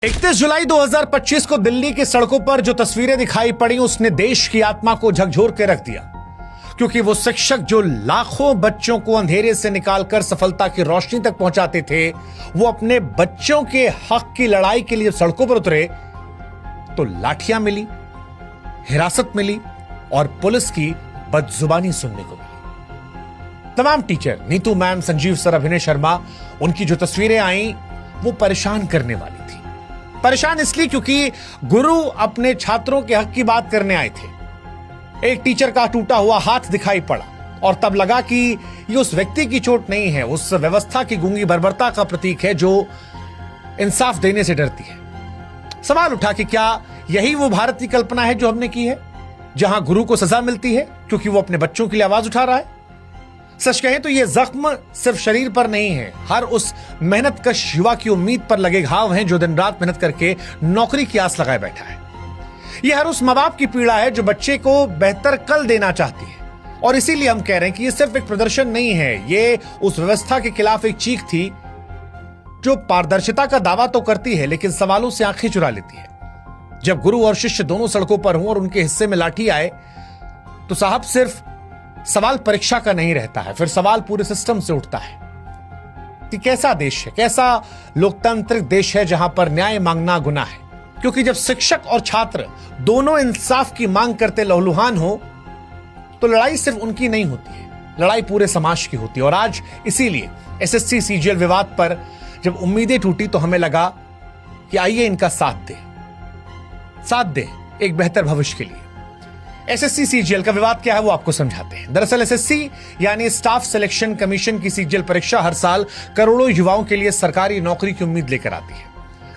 31 जुलाई 2025 को दिल्ली की सड़कों पर जो तस्वीरें दिखाई पड़ी उसने देश की आत्मा को झकझोर के रख दिया, क्योंकि वो शिक्षक जो लाखों बच्चों को अंधेरे से निकालकर सफलता की रोशनी तक पहुंचाते थे, वो अपने बच्चों के हक की लड़ाई के लिए सड़कों पर उतरे तो लाठियां मिली, हिरासत मिली और पुलिस की बदजुबानी सुनने को मिली। तमाम teacher, Neetu ma'am, Sanjeev sir, अभिनय शर्मा, उनकी जो तस्वीरें आई वो परेशान करने वाली थी। परेशान इसलिए क्योंकि गुरु अपने छात्रों के हक की बात करने आए थे। एक टीचर का टूटा हुआ हाथ दिखाई पड़ा और तब लगा कि ये उस व्यक्ति की चोट नहीं है, उस व्यवस्था की गूंगी बर्बरता का प्रतीक है जो इंसाफ देने से डरती है। सवाल उठा कि क्या यही वो भारत की कल्पना है जो हमने की है, जहां गुरु को सजा मिलती है क्योंकि वो अपने बच्चों के लिए आवाज उठा रहा है? सच कहें तो ये जख्म सिर्फ शरीर पर नहीं है, हर उस मेहनतकश युवा की उम्मीद पर लगे घाव हैं जो दिन रात मेहनत करके नौकरी की आस लगाए बैठा है। ये हर उस मां बाप की पीड़ा है जो बच्चे को बेहतर कल देना चाहती है। और इसीलिए हम कह रहे हैं कि ये सिर्फ एक प्रदर्शन नहीं है, ये उस व्यवस्था के खिलाफ एक चीख थी जो पारदर्शिता का दावा तो करती है लेकिन सवालों से आंखें चुरा लेती है। जब गुरु और शिष्य दोनों सड़कों पर हों और उनके हिस्से में लाठी आए तो साहब सिर्फ सवाल परीक्षा का नहीं रहता है, फिर सवाल पूरे सिस्टम से उठता है कि कैसा देश है, कैसा लोकतांत्रिक देश है जहां पर न्याय मांगना गुनाह है। क्योंकि जब शिक्षक और छात्र दोनों इंसाफ की मांग करते लहूलुहान हो तो लड़ाई सिर्फ उनकी नहीं होती है, लड़ाई पूरे समाज की होती है। और आज इसीलिए एसएससी सीजीएल विवाद पर जब उम्मीदें टूटी तो हमें लगा कि आइए इनका साथ दे एक बेहतर भविष्य के लिए। एसएससी सीजीएल का विवाद क्या है वो आपको समझाते हैं। दरअसल एसएससी यानी स्टाफ सिलेक्शन कमीशन की सीजीएल परीक्षा हर साल करोड़ों युवाओं के लिए सरकारी नौकरी की उम्मीद लेकर आती है।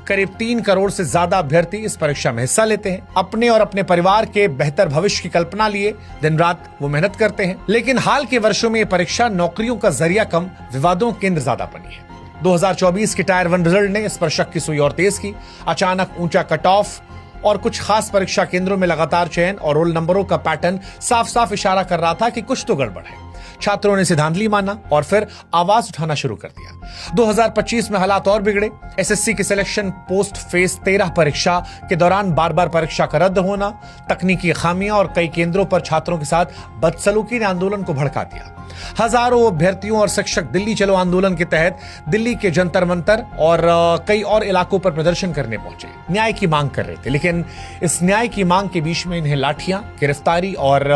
करीब 3 करोड़ से ज्यादा अभ्यर्थी इस परीक्षा में हिस्सा लेते हैं। अपने और अपने परिवार के बेहतर भविष्य की कल्पना लिए दिन रात वो मेहनत करते हैं। लेकिन हाल के वर्षों में यह परीक्षा नौकरियों का जरिया कम, विवादों केंद्र ज्यादा बनी है। 2024 के टायर 1 रिजल्ट ने इस पर शक की सुई और तेज की। अचानक ऊंचा कट ऑफ और कुछ खास परीक्षा केंद्रों में लगातार चयन और रोल नंबरों का पैटर्न साफ साफ इशारा कर रहा था कि कुछ तो गड़बड़ है। छात्रों ने इसे धांधली माना और फिर आवाज उठाना शुरू कर दिया। 2025 में हालात और बिगड़े। एसएससी की सिलेक्शन पोस्ट फेज 13 परीक्षा के दौरान बार बार परीक्षा का रद्द होना, तकनीकी खामियां और कई केंद्रों पर छात्रों के साथ बदसलूकी ने आंदोलन को भड़का दिया। हजारों अभ्यर्थियों और शिक्षक दिल्ली चलो आंदोलन के तहत दिल्ली के जंतर मंतर और कई और इलाकों पर प्रदर्शन करने पहुंचे, न्याय की मांग कर रहे थे। लेकिन इस न्याय की मांग के बीच में इन्हें लाठियां, गिरफ्तारी और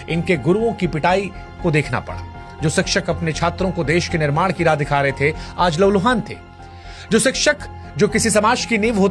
इनके गुरुओं की पिटाई को देखना पड़ा। जो शिक्षक अपने छात्रों को देश के निर्माण की राह दिखा रहे थे आज लहूलुहान थे। जो शिक्षक जो किसी समाज की नींव होती